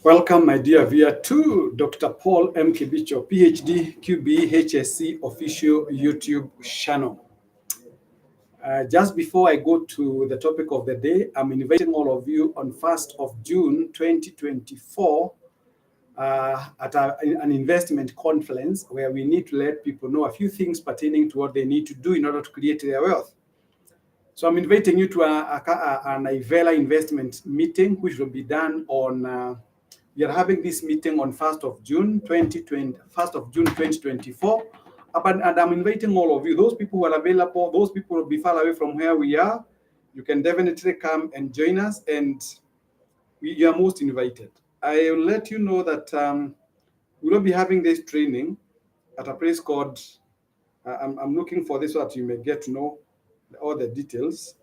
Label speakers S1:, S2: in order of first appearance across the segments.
S1: Welcome, my dear viewer, to Dr. Paul M. Kibicho, PhD, QB, HSC official YouTube channel. Just before I go to the topic of the day, I'm inviting all of you on 1st of June 2024 at an investment conference where we need to let people know a few things pertaining to what they need to do in order to create their wealth. So I'm inviting you to an Ivela investment meeting, which will be done on we are having this meeting on 1st of June 2024. And I'm inviting all of you, those people who are available, those people who will be far away from where we are, you can definitely come and join us, and you are most invited. I will let you know that we will be having this training at a place called, I'm looking for this so that you may get to know all the details,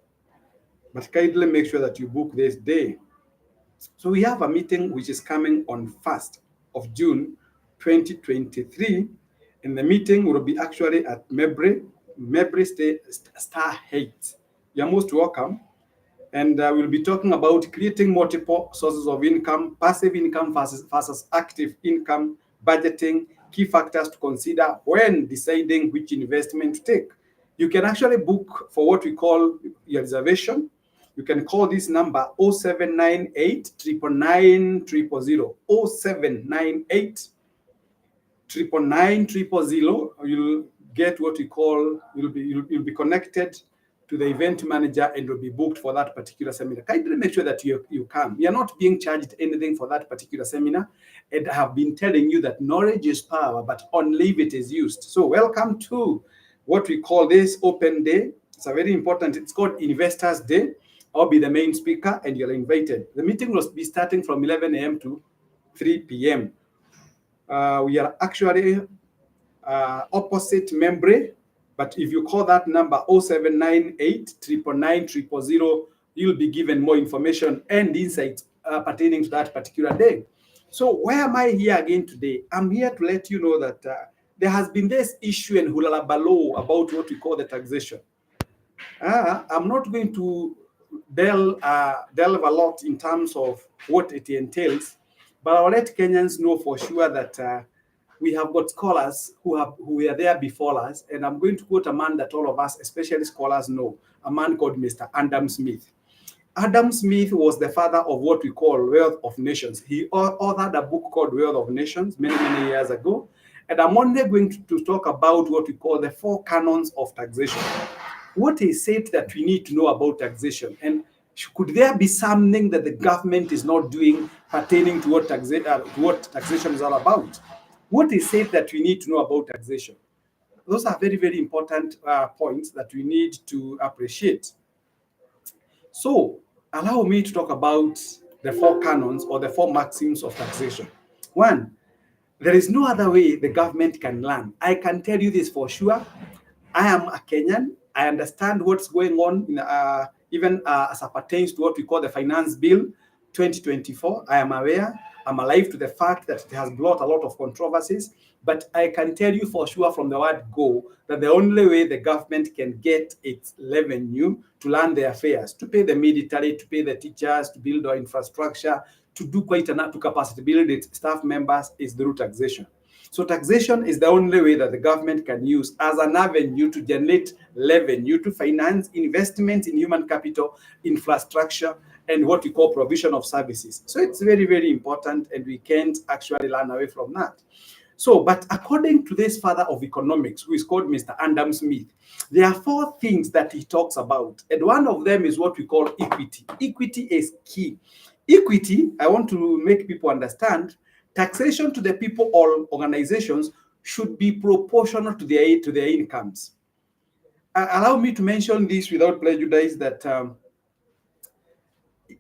S1: but kindly make sure that you book this day. So we have a meeting which is coming on 1st of June 2023, and the meeting will be actually at Mebri Star 8. You're most welcome. And we'll be talking about creating multiple sources of income, passive income versus active income, budgeting, key factors to consider when deciding which investment to take. You can actually book for what we call your reservation. You can call this number 0798 999 000, 0798 999 000. You'll get what we call, you'll be connected to the event manager and will be booked for that particular seminar. Kindly make sure that you come. You're not being charged anything for that particular seminar. And I have been telling you that knowledge is power, but only if it is used. So welcome to what we call this open day. It's a very important, it's called Investors Day. I'll be the main speaker and you're invited. The meeting will be starting from 11 a.m. to 3 p.m. We are actually opposite Membre, but if you call that number 0798 999 000, you'll be given more information and insights pertaining to that particular day. So why am I here again today? I'm here to let you know that there has been this issue in Hulalabalo about what we call the taxation. I'm not going to delve a lot in terms of what it entails, but I'll let Kenyans know for sure that we have got scholars who were there before us, and I'm going to quote a man that all of us, especially scholars, know, a man called Mr. Adam Smith. Adam Smith was the father of what we call Wealth of Nations. He authored a book called Wealth of Nations many years ago, and I'm only going to talk about what we call the 4 canons of taxation. What is it that we need to know about taxation, and could there be something that the government is not doing pertaining to what taxation is all about? What is it that we need to know about taxation? Those are very important points that we need to appreciate. So allow me to talk about the 4 canons or the 4 maxims of taxation. 1, there is no other way the government can learn. I can tell you this for sure. I am a Kenyan. I understand what's going on in, even as it pertains to what we call the Finance Bill 2024. I am aware. I'm alive to the fact that it has brought a lot of controversies. But I can tell you for sure from the word go that the only way the government can get its revenue to run their affairs, to pay the military, to pay the teachers, to build our infrastructure, to do quite enough to capacity build its staff members, is through taxation. So taxation is the only way that the government can use as an avenue to generate revenue, to finance investments in human capital, infrastructure, and what we call provision of services. So it's very important, and we can't actually run away from that. So, but according to this father of economics, who is called Mr. Adam Smith, there are 4 things that he talks about. And one of them is what we call equity. Equity is key. Equity, I want to make people understand, taxation to the people or organizations should be proportional to their incomes. Allow me to mention this without prejudice that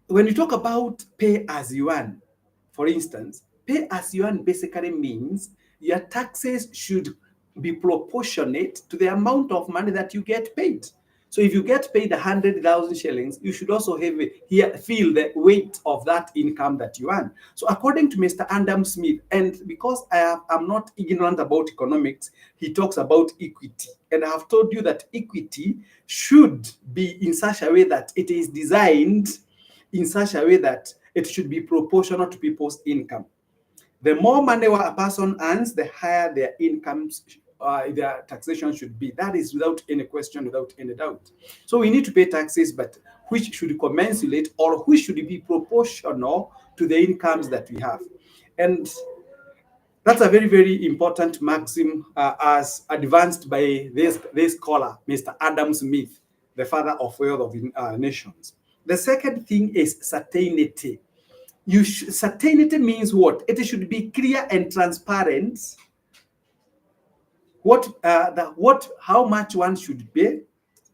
S1: when you talk about pay as you earn, for instance, pay as you earn basically means your taxes should be proportionate to the amount of money that you get paid. So if you get paid 100,000 shillings, you should also feel the weight of that income that you earn. So according to Mr. Adam Smith, and because I'm not ignorant about economics, he talks about equity. And I have told you that equity should be in such a way that it is designed in such a way that it should be proportional to people's income. The more money a person earns, the higher their incomes, their taxation should be. That is without any question, without any doubt. So we need to pay taxes, but which should commensurate or which should be proportional to the incomes that we have. And that's a very, very important maxim as advanced by this scholar, Mr. Adam Smith, the father of wealth of nations. The second thing is certainty. Certainty means what? It should be clear and transparent how much one should pay.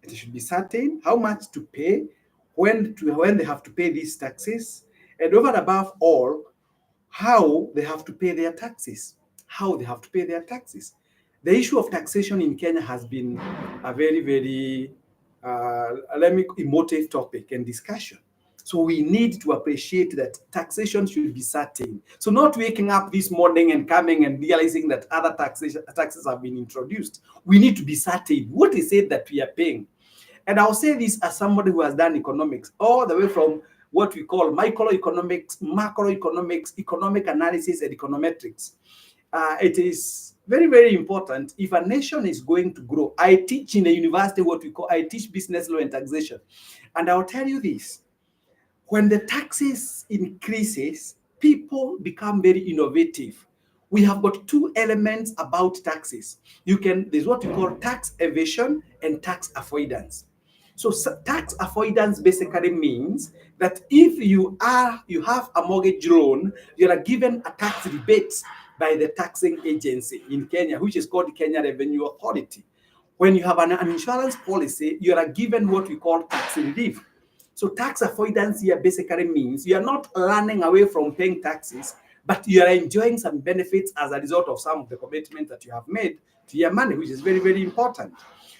S1: It should be certain how much to pay, when they have to pay these taxes, and over and above all, how they have to pay their taxes. How they have to pay their taxes. The issue of taxation in Kenya has been a very, very emotive topic and discussion. So we need to appreciate that taxation should be certain. So not waking up this morning and coming and realizing that other taxes have been introduced. We need to be certain. What is it that we are paying? And I'll say this as somebody who has done economics, all the way from what we call microeconomics, macroeconomics, economic analysis, and econometrics. It is very, very important if a nation is going to grow. I teach in a university I teach business law and taxation. And I'll tell you this. When the taxes increases, people become very innovative. We have got two elements about taxes. There's what we call tax evasion and tax avoidance. So tax avoidance basically means that if you have a mortgage loan, you are given a tax rebate by the taxing agency in Kenya, which is called Kenya Revenue Authority. When you have an insurance policy, you are given what we call tax relief. So tax avoidance here basically means you are not running away from paying taxes, but you are enjoying some benefits as a result of some of the commitments that you have made to your money, which is very, very important.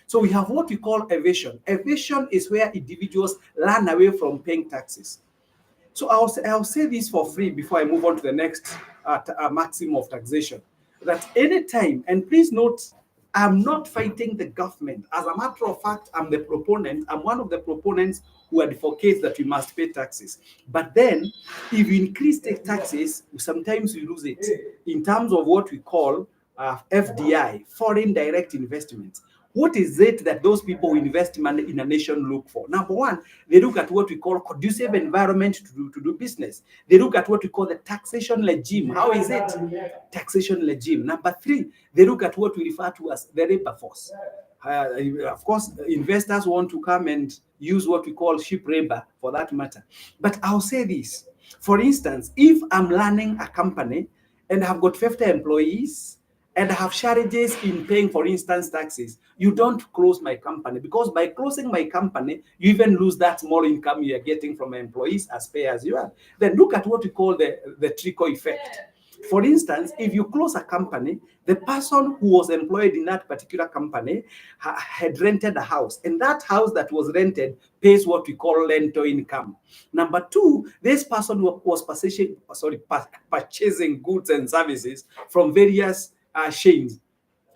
S1: So we have what we call evasion. Evasion is where individuals run away from paying taxes. So I'll say this for free before I move on to the next maximum of taxation. That anytime, and please note, I'm not fighting the government. As a matter of fact, I'm the proponent. I'm one of the proponents who advocates that we must pay taxes. But then, if you increase the taxes, sometimes we lose it in terms of what we call FDI, foreign direct investments. What is it that those people who invest money in a nation look for? Number one, they look at what we call conducive environment to do business. They look at what we call the taxation regime. How is it? Taxation regime. Number three, they look at what we refer to as the labor force. Of course, investors want to come and use what we call cheap labor for that matter. But I'll say this. For instance, if I'm running a company and I've got 50 employees, and have charges in paying, for instance, taxes, you don't close my company, because by closing my company, you even lose that small income you are getting from employees as pay as you are. Then look at what we call the trickle effect. For instance, if you close a company, the person who was employed in that particular company had rented a house, and that house that was rented pays what we call rental income. Number two, this person was purchasing goods and services from various chains.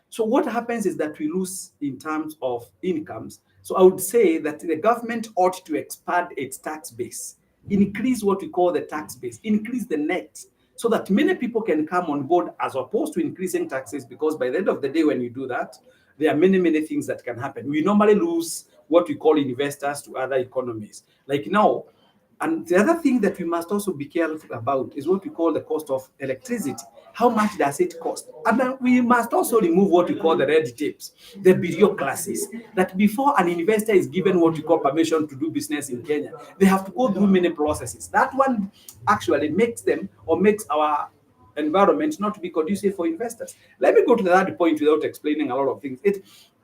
S1: So what happens is that we lose in terms of incomes. So I would say that the government ought to expand its tax base, increase what we call the tax base, increase the net, so that many people can come on board as opposed to increasing taxes, because by the end of the day, when you do that, there are many, many things that can happen. We normally lose what we call investors to other economies. Like now, and the other thing that we must also be careful about is what we call the cost of electricity. How much does it cost? And then we must also remove what we call the red tapes, the bureaucracies, that before an investor is given what we call permission to do business in Kenya, they have to go through many processes. That one actually makes our environment not to be conducive for investors. Let me go to the third point without explaining a lot of things.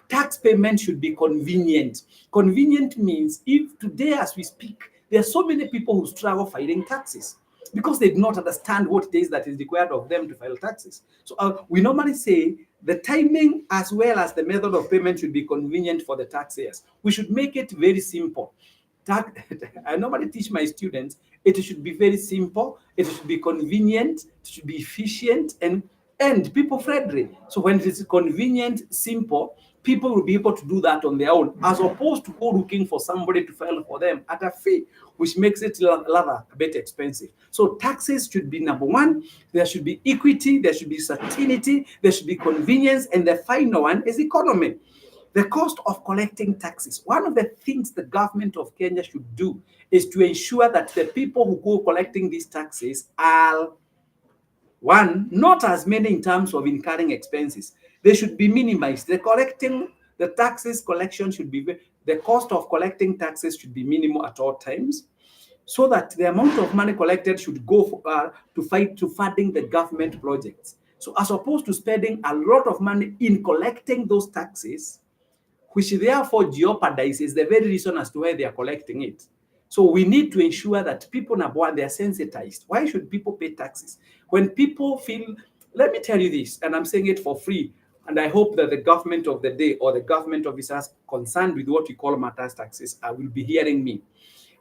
S1: Tax payment should be convenient. Convenient means if today as we speak, there are so many people who struggle filing taxes because they do not understand what it is that is required of them to file taxes. So we normally say the timing as well as the method of payment should be convenient for the taxpayers. We should make it very simple. I normally teach my students, it should be very simple, it should be convenient, it should be efficient, and people friendly. So when it is convenient, simple,
S2: people will be able to do that on their own, as opposed to go looking for somebody to file for them at a fee, which makes it rather a bit expensive. So taxes should be number one. There should be equity, there should be certainty, there should be convenience, and the final one is economy. The cost of collecting taxes. One of the things the government of Kenya should do is to ensure that the people who go collecting these taxes are, one, not as many in terms of incurring expenses. They should be minimized. The taxes collection should be, the cost of collecting taxes should be minimal at all times, so that the amount of money collected should go to funding the government projects. So as opposed to spending a lot of money in collecting those taxes, which therefore jeopardizes the very reason as to why they are collecting it. So we need to ensure that people, number one, they are sensitized. Why should people pay taxes? When people feel, let me tell you this, and I'm saying it for free, and I hope that the government of the day or the government officers concerned with what we call matters taxes will be hearing me.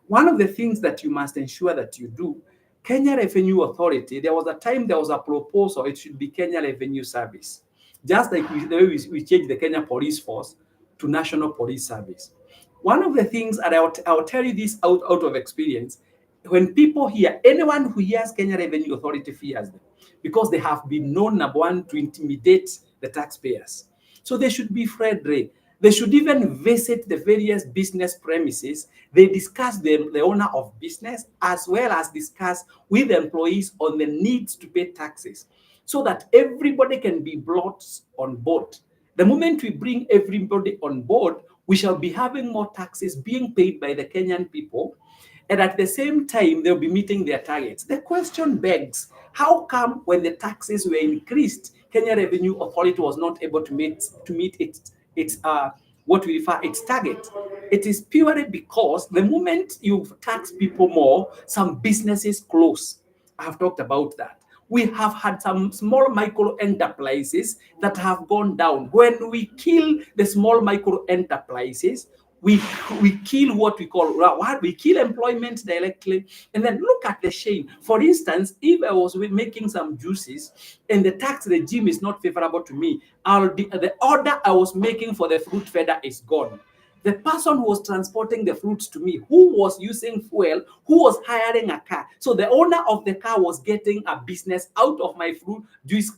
S2: One of the things that you must ensure that you do, Kenya Revenue Authority, there was a time there was a proposal, it should be Kenya Revenue Service. Just like the way we changed the Kenya Police Force to National Police Service. One of the things, and I'll tell you this out of experience, when people hear, anyone who hears Kenya Revenue Authority fears them, because they have been known, number one, to intimidate the taxpayers. So they should be afraid. They should even visit the various business premises. They discuss the owner of business, as well as discuss with employees on the needs to pay taxes, so that everybody can be brought on board. The moment we bring everybody on board, we shall be having more taxes being paid by the Kenyan people, and at the same time, they'll be meeting their targets. The question begs, how come when the taxes were increased, Kenya Revenue Authority was not able to meet its what we refer its target? It is purely because the moment you tax people more, some businesses close. I have talked about that. We have had some small micro enterprises that have gone down. When we kill the small micro enterprises, we kill what we call, we kill employment directly. And then look at the shame. For instance, if I was making some juices and the tax regime is not favorable to me, the order I was making for the fruit feeder is gone. The person who was transporting the fruits to me, who was using fuel, who was hiring a car. So the owner of the car was getting a business out of my fruit juice,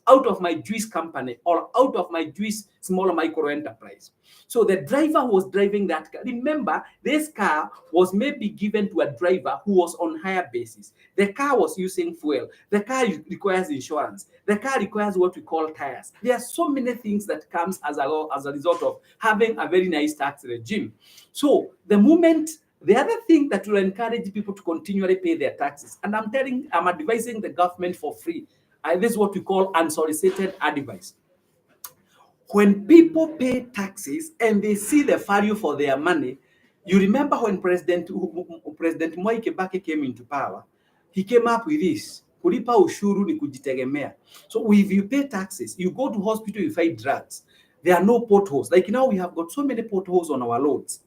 S2: out of my juice company, or out of my juice small micro enterprise. So the driver was driving that car. Remember, this car was maybe given to a driver who was on hire basis. The car was using fuel. The car requires insurance. The car requires what we call tires. There are so many things that comes as a result of having a very nice tax regime. So the other thing that will encourage people to continually pay their taxes, and I'm advising the government for free. This is what we call unsolicited advice. When people pay taxes and they see the value for their money, you remember when President Mwai Kibaki came into power, he came up with this: kulipa ushuru ni kujitegemea. So if you pay taxes, you go to hospital, you find drugs. There are no potholes. Like now we have got so many potholes on our roads.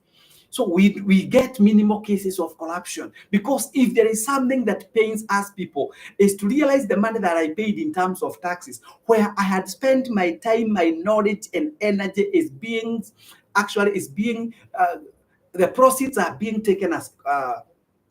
S2: So we get minimal cases of corruption, because if there is something that pains us people, is to realize the money that I paid in terms of taxes, where I had spent my time, my knowledge and energy is being the proceeds are being taken as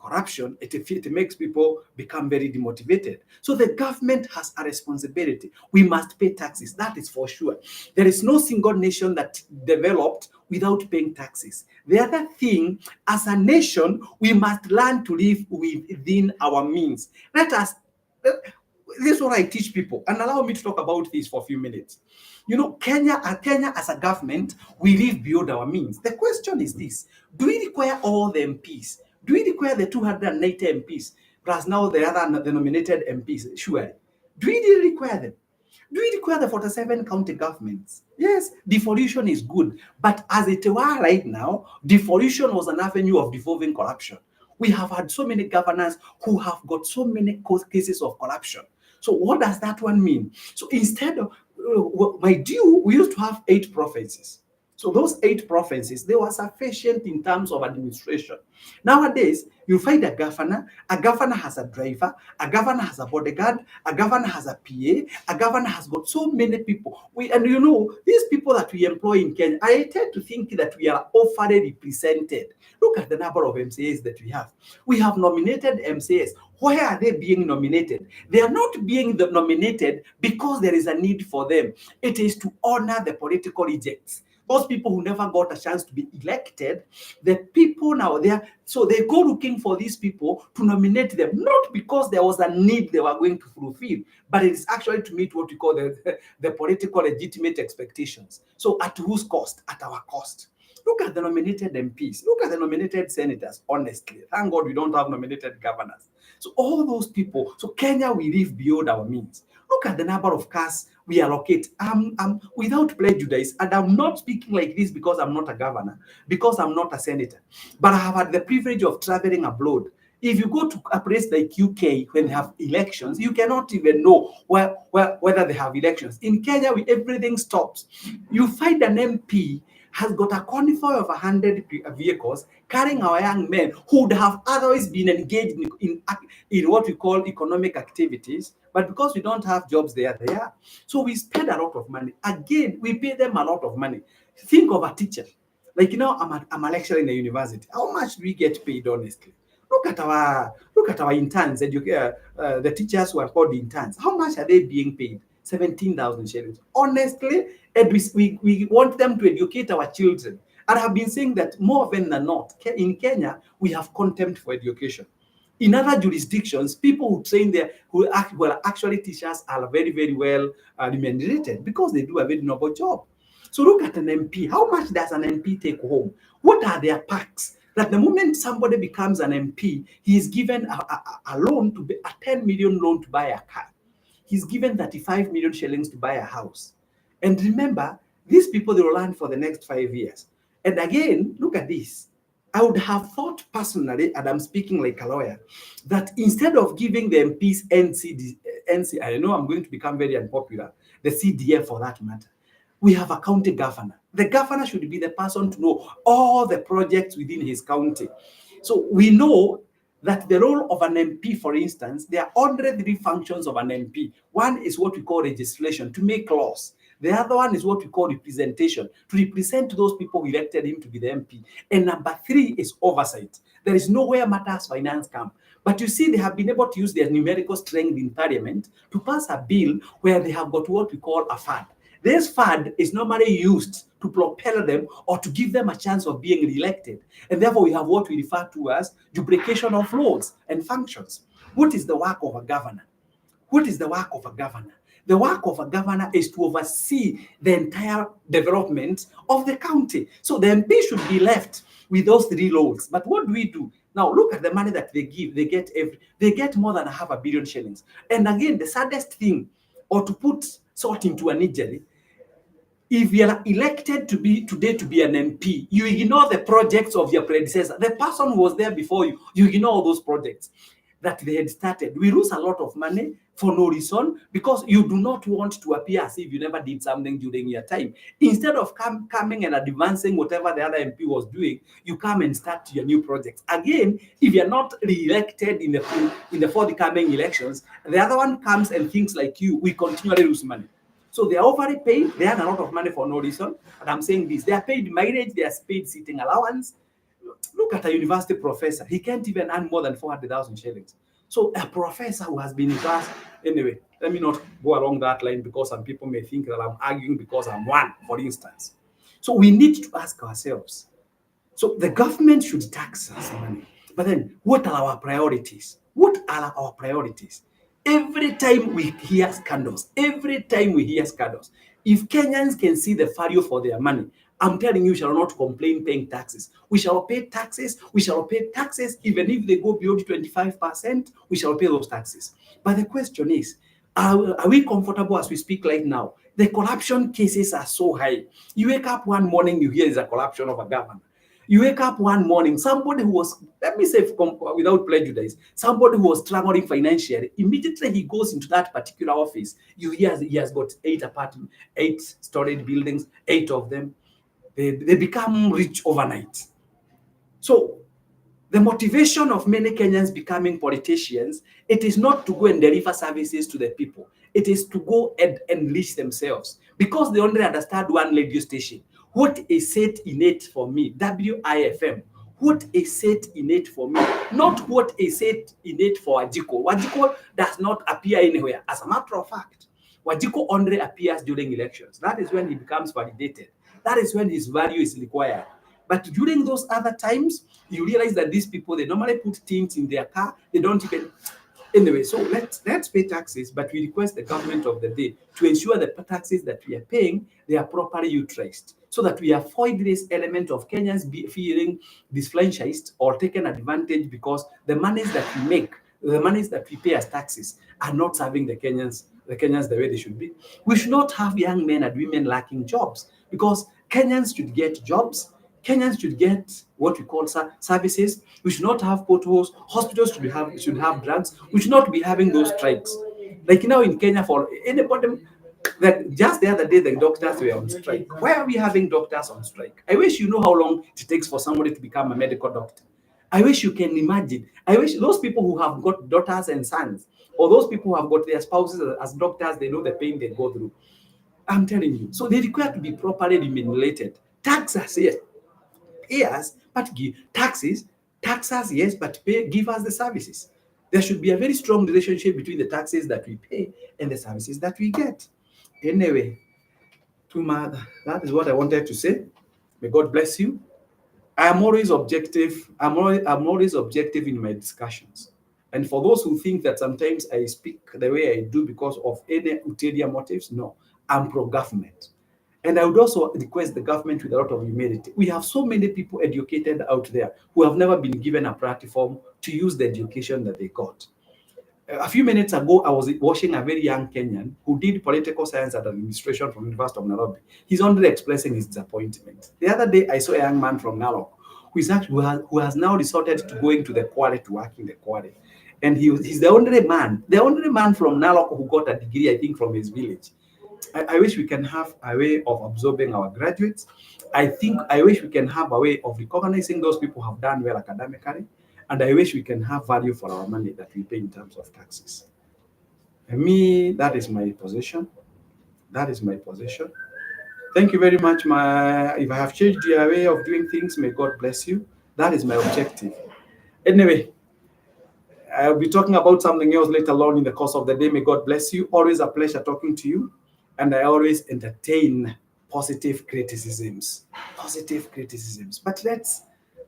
S2: corruption. It makes people become very demotivated. So the government has a responsibility. We must pay taxes. That is for sure. There is no single nation that developed without paying taxes. The other thing, as a nation, we must learn to live within our means. This is what I teach people, and allow me to talk about this for a few minutes. You know, Kenya as a government, we live beyond our means. The question is this: do we require all the MPs? Do we require the 290 MPs plus now the other nominated MPs? Sure. Do we really require them? Do we require the 47 county governments? Yes, devolution is good, but as it were right now, devolution was an avenue of devolving corruption. We have had so many governors who have got so many cases of corruption. So what does that one mean? So instead of, we used to have 8 provinces. So those 8 provinces, they were sufficient in terms of administration. Nowadays, you find a governor has a driver, a governor has a bodyguard, a governor has a PA, a governor has got so many people. And you know, these people that we employ in Kenya, I tend to think that we are overly represented. Look at the number of MCAs that we have. We have nominated MCAs. Why are they being nominated? They are not being nominated because there is a need for them. It is to honor the political rejects. Those people who never got a chance to be elected, the people now there, so they go looking for these people to nominate them, not because there was a need they were going to fulfill, but it is actually to meet what we call the political legitimate expectations. So at whose cost? At our cost. Look at the nominated MPs. Look at the nominated senators, honestly. Thank God we don't have nominated governors. So all those people, so Kenya, we live beyond our means. Look at the number of cars we allocate. Without prejudice, and I'm not speaking like this because I'm not a governor, because I'm not a senator, but I have had the privilege of traveling abroad. If you go to a place like UK when they have elections, you cannot even know whether they have elections. In Kenya, everything stops. You find an MP has got a convoy of 100 vehicles carrying our young men who would have otherwise been engaged in what we call economic activities, but because we don't have jobs there, they are. So we spend a lot of money. Again, we pay them a lot of money. Think of a teacher. Like, you know, I'm a lecturer in a university. How much do we get paid, honestly? Look at our interns, the teachers who are called interns. How much are they being paid? 17,000 shillings. Honestly, and we want them to educate our children. And I've been saying that more often than not, in Kenya, we have contempt for education. In other jurisdictions, people who train there, who are actually teachers, are very, very well remunerated because they do a very noble job. So look at an MP. How much does an MP take home? What are their perks? That the moment somebody becomes an MP, he is given a loan, a 10 million loan to buy a car. He's given 35 million shillings to buy a house. And remember, these people, they will learn for the next 5 years. And again, look at this. I would have thought personally, and I'm speaking like a lawyer, that instead of giving the MPs I know I'm going to become very unpopular, the CDF for that matter, we have a county governor. The governor should be the person to know all the projects within his county. So we know that the role of an MP, for instance, there are only 3 functions of an MP. One is what we call legislation, to make laws. The other one is what we call representation, to represent those people who elected him to be the MP. And number 3 is oversight. There is nowhere matters finance come. But you see, they have been able to use their numerical strength in parliament to pass a bill where they have got what we call a fund. This fund is normally used to propel them or to give them a chance of being re-elected. And therefore, we have what we refer to as duplication of roles and functions. What is the work of a governor? What is the work of a governor? The work of a governor is to oversee the entire development of the county. So the MP should be left with those 3 roles. But what do we do? Now look at the money that they give. They get more than 500 million shillings. And again, the saddest thing, or to put salt into an injury, if you are elected to be an MP, you ignore the projects of your predecessor. The person who was there before you, you ignore all those projects that they had started. We lose a lot of money for no reason because you do not want to appear as if you never did something during your time. Instead of coming and advancing whatever the other MP was doing, you come and start your new projects. Again, if you're not re-elected in the forthcoming elections, the other one comes and thinks like you, we continually lose money. So they are overly paid. They earn a lot of money for no reason. And I'm saying this. They are paid mileage. They are paid sitting allowance. Look at a university professor. He can't even earn more than 400,000 shillings. So a professor who has been in class, anyway, let me not go along that line because some people may think that I'm arguing because I'm one, for instance. So we need to ask ourselves. So the government should tax us money. But then what are our priorities? What are our priorities? Every time we hear scandals, if Kenyans can see the value for their money, I'm telling you, we shall not complain paying taxes. We shall pay taxes. Even if they go beyond 25%, we shall pay those taxes. But the question is, are we comfortable as we speak right now? The corruption cases are so high. You wake up one morning, you hear there's a corruption of a governor. You wake up one morning, somebody who was, let me say without prejudice, somebody who was struggling financially, immediately he goes into that particular office. You hear he has got 8 storied buildings, 8 of them. They become rich overnight. So the motivation of many Kenyans becoming politicians, it is not to go and deliver services to the people. It is to go and enrich themselves because they only understand one radio station. What is set in it for me? WIFM. What is set in it for me? Not what is set in it for Wajiko. Wajiko does not appear anywhere. As a matter of fact, Wajiko only appears during elections. That is when he becomes validated. That is when his value is required. But during those other times, you realize that these people, they normally put things in their car. They don't even. Anyway, so let's pay taxes, but we request the government of the day to ensure the taxes that we are paying, they are properly utilized, so that we avoid this element of Kenyans feeling disfranchised or taken advantage because the monies that we make, the monies that we pay as taxes, are not serving the Kenyans the way they should be. We should not have young men and women lacking jobs because Kenyans should get jobs. Kenyans should get what we call services. We should not have potholes. Hospitals should have drugs. We should not be having those strikes. Like now in Kenya, for anybody, that just the other day the doctors were on strike. Why are we having doctors on strike? I wish you know how long it takes for somebody to become a medical doctor. I wish you can imagine. I wish those people who have got daughters and sons, or those people who have got their spouses as doctors, they know the pain they go through. I'm telling you. So they require to be properly remunerated. Taxes, yes, pay us, but give taxes, tax us, yes, but give us the services. There should be a very strong relationship between the taxes that we pay and the services that we get. Anyway, that is what I wanted to say. May God bless you. I am always objective. I'm always objective in my discussions. And for those who think that sometimes I speak the way I do because of any ulterior motives, no, I'm pro-government. And I would also request the government with a lot of humility. We have so many people educated out there who have never been given a platform to use the education that they got. A few minutes ago, I was watching a very young Kenyan who did political science and administration from University of Nairobi. He's only expressing his disappointment. The other day, I saw a young man from Narok who has now resorted to going to the quarry to work in the quarry. And he's the only man from Narok who got a degree, I think, from his village. I wish we can have a way of absorbing our graduates. I wish we can have a way of recognizing those people who have done well academically. And I wish we can have value for our money that we pay in terms of taxes. And me, that is my position. That is my position. Thank you very much. If I have changed your way of doing things, may God bless you. That is my objective. Anyway, I'll be talking about something else later on in the course of the day. May God bless you. Always a pleasure talking to you. And I always entertain positive criticisms. Positive criticisms. But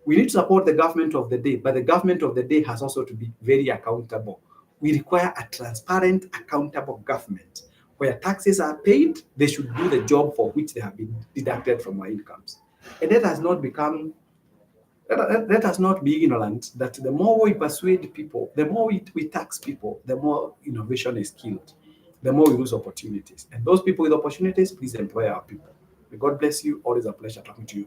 S2: we need to support the government of the day, but the government of the day has also to be very accountable. We require a transparent, accountable government. Where taxes are paid, they should do the job for which they have been deducted from our incomes. And let us not be ignorant that the more we persuade people, the more we tax people, the more innovation is killed, the more we lose opportunities. And those people with opportunities, please employ our people. May God bless you. Always a pleasure talking to you.